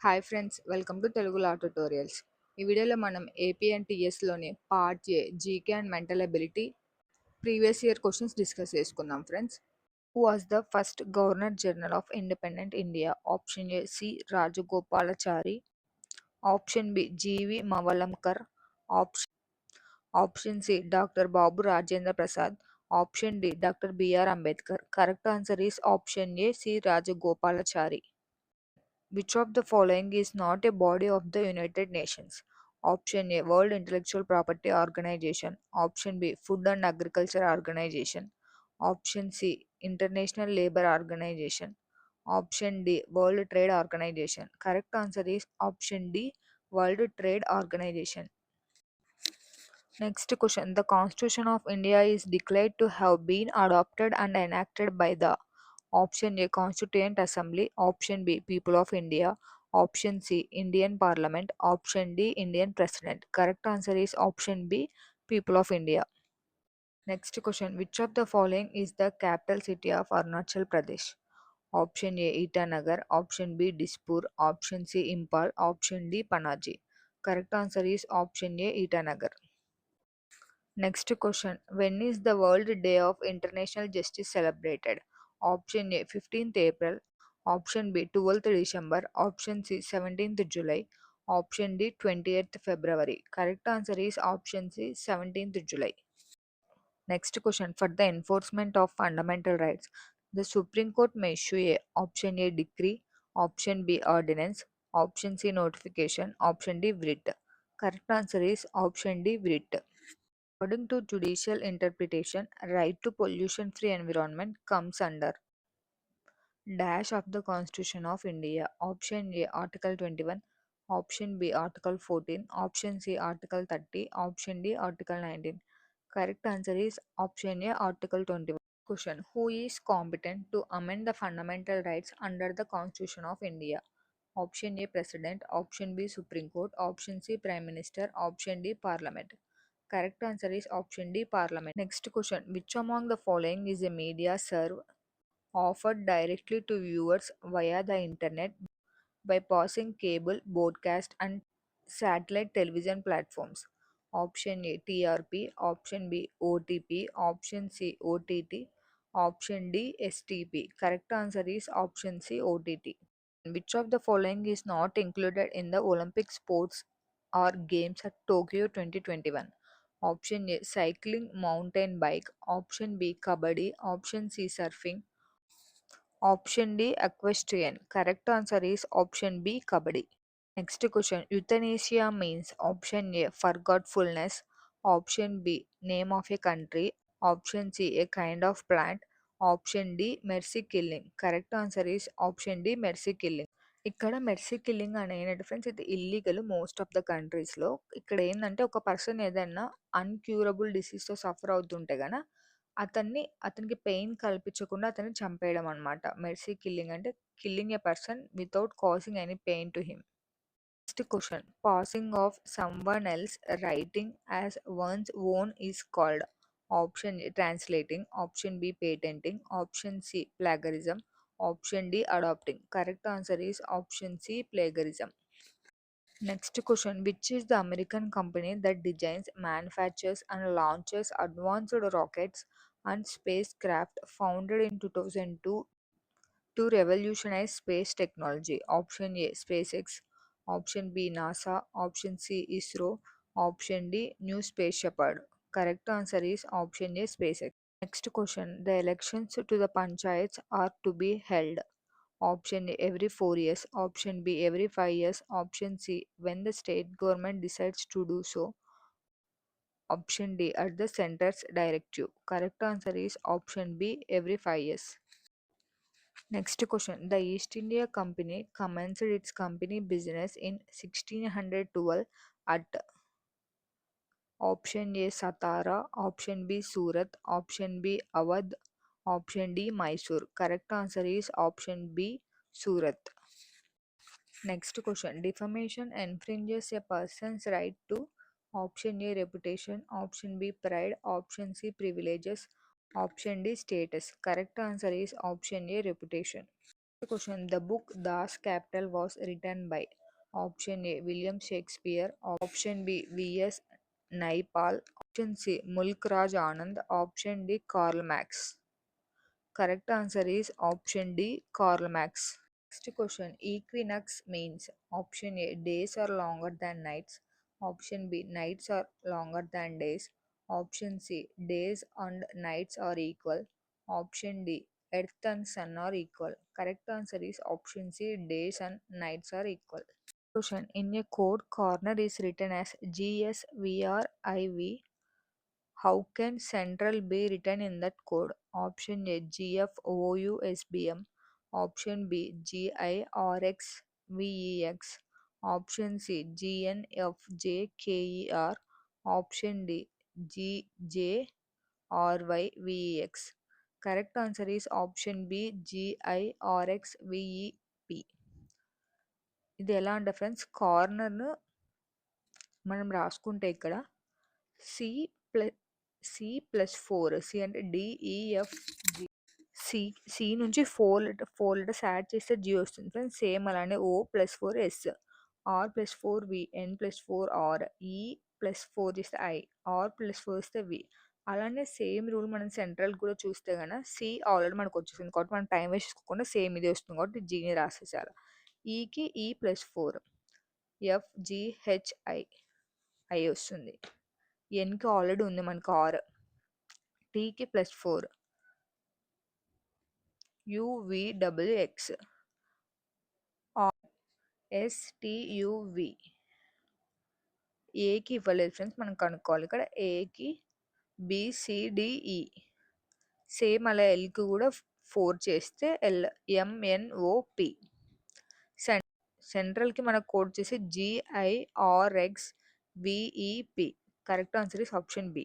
Hi friends, welcome to Telugu law tutorials. ఈ వీడియోలో మనం ఏపీ అండ్ టీఎస్లోని part A GK and mental ability previous year questions discuss చేసుకుందాం friends. Who was the first governor general of independent India? Option A C Rajagopalachari, option B G V Mavalankar, option option C doctor Babu Rajendra Prasad, option D doctor B R Ambedkar. Correct answer is option A C Rajagopalachari. Which of the following is not a body of the United Nations? Option A World Intellectual Property Organization, Option B Food and Agriculture Organization, Option C International Labour Organization, Option D World Trade Organization. Correct answer is Option D World Trade Organization. Next question. The Constitution of India is declared to have been adopted and enacted by the Option A Constituent Assembly, Option B People of India, Option C Indian Parliament, Option D Indian President. Correct answer is Option B People of India. Next question. Which of the following is the capital city of Arunachal Pradesh? Option A Itanagar, Option B Dispur, Option C Impal, Option D Panaji. Correct answer is Option A Itanagar. Next question. When is the World Day of International Justice celebrated? Option A 15th April, Option B 12th December, Option C 17th July, Option D 28th February. Correct answer is Option C 17th July. Next question. For the enforcement of fundamental rights, the Supreme Court may issue a Option A decree, Option B ordinance, Option C notification, Option D writ. Correct answer is Option D writ. According to judicial interpretation, right to pollution-free environment comes under dash of the Constitution of India. Option A Article 21, Option B Article 14, Option C Article 30, Option D Article 19. Correct answer is Option A Article 21. Question. Who is competent to amend the fundamental rights under the Constitution of India? Option A President, Option B Supreme Court, Option C Prime Minister, Option D Parliament. Correct answer is Option D Parliament. Next question. Which among the following is a media serve offered directly to viewers via the internet by passing cable, broadcast, and satellite television platforms? Option A TRP, Option B OTP, Option C OTT, Option D STP. Correct answer is Option C OTT. Which of the following is not included in the Olympic sports or games at Tokyo 2021? Option A cycling, mountain bike, Option B kabaddi, Option C surfing, Option D equestrian. Correct answer is Option B kabaddi. Next question. Euthanasia means Option A forgetfulness, Option B name of a country, Option C a kind of plant, Option D mercy killing. Correct answer is Option D mercy killing. ఇక్కడ mercy killing అనేది friends ఇది illegal most of the కంట్రీస్లో. ఇక్కడ ఏంటంటే ఒక person ఏదైనా uncurable డిసీజ్తో suffer అవుతుంటే గన అతనికి పెయిన్ కల్పించకుండా అతన్ని చంపేయడం అనమాట. మెర్సీ కిల్లింగ్ అంటే killing a person without causing any pain to him. Next question. Passing off someone else writing as one's own is called. Option A translating, Option B patenting, Option C plagiarism, Option D adopting. Correct answer is Option C plagiarism. Next question. Which is the American company that designs, manufactures, and launches advanced rockets and spacecraft, founded in 2002 to revolutionize space technology? Option A SpaceX, Option B NASA, Option C ISRO, Option D New Space Shepherd. Correct answer is Option A SpaceX. Next question. The elections to the panchayats are to be held. Option A every 4 years, Option B every 5 years, Option C when the state government decides to do so, Option D at the center's directive. Correct answer is Option B every 5 years. Next question. The East India Company commenced its company business in 1612 at Option A Satara, Option B Surat, Option B Awadh, Option D Mysore. Correct answer is Option B Surat. Next question. Defamation infringes a person's right to Option A reputation, Option B pride, Option C privileges, Option D status. Correct answer is Option A reputation. Question. The book Das Kapital was written by option A. William Shakespeare, option B. V.S. Naipaul, option C. Mulk Raj Anand, option D. Karl Marx. Correct answer is option D. Karl Marx. Next question. Equinox means option A. Days are longer than nights, option B. Nights are longer than days, option C. Days and nights are equal, option D. Earth and sun are equal. Correct answer is option C. Days and nights are equal. Question. In a code, corner is written as GSVRIV. How can central be written in that code? Option A. GFOUSBM, option B. GIRXVEX, option C. GNFJKER, option D. GJRYVEX. Correct answer is option B. GIRXVEP. ఇది ఎలా అంటే friends, కార్నర్ను మనం రాసుకుంటే ఇక్కడ C plus సి+4, C అంటే DEF G, నుంచి four letters add చేస్తే G వస్తుంది ఫ్రెండ్స్. సేమ్ అలానే O+4 S, R+4 V, N+4 R, E+4 చేస్తే I, R+4 ఇస్తే V. అలానే సేమ్ రూల్ మనం సెంట్రల్ కూడా చూస్తే కనుక సి ఆల్రెడీ మనకు వచ్చేసింది కాబట్టి మనం టైం వేస్ట్ చేసుకోకుండా సేమ్ ఇది వస్తుంది కాబట్టి జీని రాసేసారు. ఈకి E+4, FGHI వస్తుంది. ఎన్కి ఆల్రెడీ ఉంది మనకు R, టీకి +4, UVWX, STUV. ఏకి ఇవ్వలేదు ఫ్రెండ్స్, మనం కనుక్కోవాలి ఇక్కడ. ఏకి BCDE, సేమ్ అలా ఎల్కి కూడా 4 చేస్తే ఎల్, MNOP. సెంట్రల్కి మనకు కోడ్ చేసి GIRXVEP. Correct answer is option B.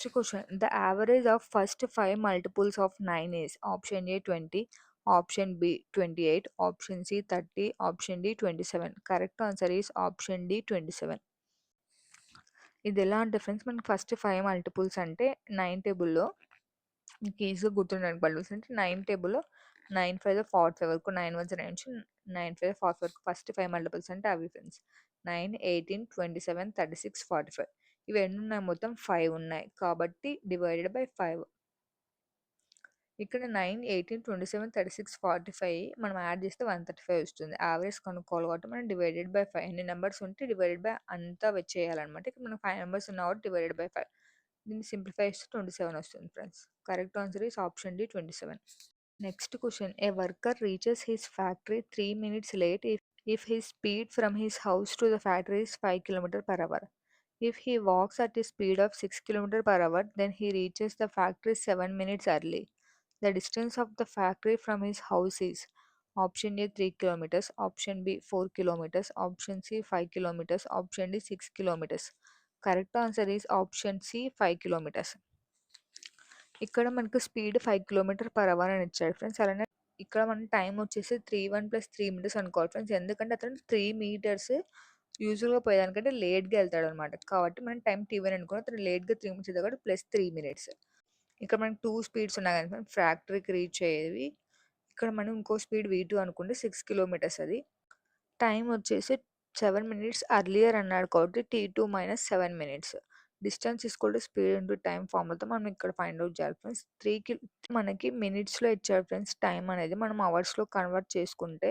Next question. The average of first 5 multiples of 9 is option A 20, option B 28, option C 30, option D 27. Correct answer is option D 27. ఇది ఎలా అంటే friends, మనకి first 5 multiples అంటే 9 టేబుల్లో మీకు ఈజీగా గుర్తుండడానికి multiples అంటే 9 టేబుల్లో 9 5 45 వరకు, 9 1 9 నుంచి 9 5 40 వరకు ఫస్ట్ 5 మల్టిపుల్స్ అంటే అవి ఫ్రెండ్స్. 9, 18, 27, 36, 45. ఇవి ఎన్ని ఉన్నాయి? మొత్తం 5 ఉన్నాయి కాబట్టి డివైడెడ్ బై 5. ఇక్కడ 9, 18, 27, 36, 45 మనం యాడ్ చేస్తే 135 వస్తుంది. యావరేజ్ కనుక్కోవాలి కాబట్టి మనం డివైడెడ్ బై 5. ఎన్ని నెంబర్స్ ఉంటే డివైడెడ్ బై అంతా చేయాలన్నమాట. ఇక్కడ మనం 5 నెంబర్స్ ఉన్న కాబట్టి డివైడెడ్ బై 5. దీన్ని సింప్లిఫై చేస్తే 27 వస్తుంది friends. Correct answer is option D 27. Next question. A worker reaches his factory 3 minutes late if his speed from his house to the factory is 5 km per hour. If he walks at a speed of 6 km per hour, then he reaches the factory 7 minutes early. The distance of the factory from his house is option A 3 kilometers, option B 4 kilometers, option C 5 kilometers, option D 6 kilometers. Correct answer is option C 5 kilometers. ఇక్కడ మనకు speed 5 km/h అని ఇచ్చాడు friends. అలానే ఇక్కడ మన time వచ్చేసి 3:1 + 3 metres అనుకోవాలి friends. ఎందుకంటే అతను 3 మీటర్స్ యూజువల్గా పోయేదానికంటే లేట్గా వెళ్తాడు అనమాట. కాబట్టి మనం టైం T1 అనుకుని అతను లేట్గా 3 మినిట్స్ కాబట్టి +3 మినిట్స్. ఇక్కడ మనకి 2 స్పీడ్స్ ఉన్నాయి కదా ఫ్రెండ్స్ ఫ్యాక్టరీకి రీచ్ అయ్యేవి. ఇక్కడ మనం ఇంకో స్పీడ్ V2 అనుకుంటే 6 కిలోమీటర్స్. అది టైం వచ్చేసి 7 మినిట్స్ అర్లియర్ అన్నాడు కాబట్టి T2 - 7 minutes. Distance equal to speed into time ఫార్ములాతో మనం ఇక్కడ ఫైండ్ అవుట్ చేయాలి ఫ్రెండ్స్. 3కి మనకి మినిట్స్లో ఇచ్చాడు ఫ్రెండ్స్. టైం అనేది మనం అవర్స్లో కన్వర్ట్ చేసుకుంటే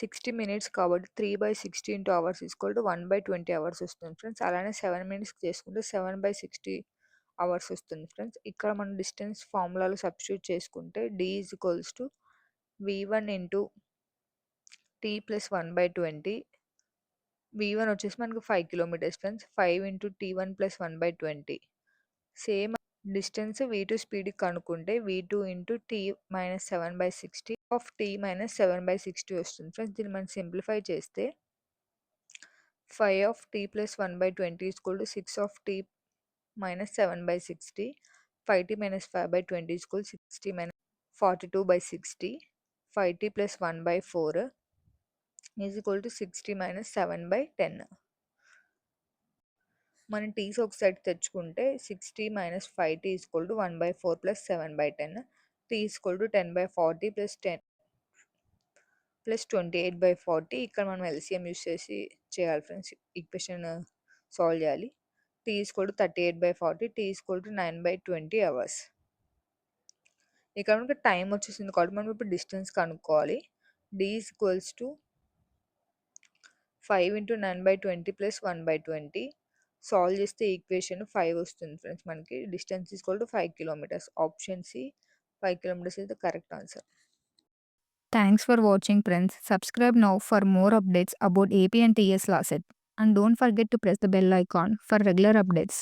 60 మినిట్స్ కాబట్టి 3/60 into hours equal to 1/20 hours వస్తుంది ఫ్రెండ్స్. అలానే 7 మినిట్స్కి చేసుకుంటే 7/60 అవర్స్ వస్తుంది ఫ్రెండ్స్. ఇక్కడ మనం డిస్టెన్స్ ఫార్ములాలో సబ్స్టిట్యూట్ చేసుకుంటే D = V1 into T + 1/20. V1 వచ్చేసి మనకు 5 kilometres friends. 5 into T1 + 1/20. Same distance V2 స్పీడ్కి కనుక్కుంటే V2 into T - 7/60 of T - 7/60 వస్తుంది ఫ్రెండ్స్. దీన్ని మనం సింప్లిఫై చేస్తే 5 of T + 1/20 = 6 of T - 7/60. 5T - 5/20 = 60 - 42/60. 5T + 1/4 = 60 - 7/10. మనం టీస్ ఒక సైడ్ తెచ్చుకుంటే 60 - 5T = 1/4 + 7/10. T = 10/40 + 10 ప్లస్ 28/40 ఇక్కడ మనం ఎల్సిఎం యూస్ చేసి చేయాలి ఫ్రెండ్స్. ఈక్వేషన్ సాల్వ్ చేయాలి. T is equal to 38/40, T is equal to 9/20 hours. ఇక్కడ మనకి టైం వచ్చేసింది కాబట్టి మనం ఇప్పుడు డిస్టెన్స్ కనుక్కోవాలి. D is equals to 5 into 9/20 plus 1/20. Solve చేస్తే ఈక్వేషన్ 5 వస్తుంది ఫ్రెండ్స్ మనకి. Distance is equal to 5 kilometres. Option C 5 kilometers is the correct answer. Thanks for watching, friends. Subscribe now for more updates about AP and TS law set. And don't forget to press the bell icon for regular updates.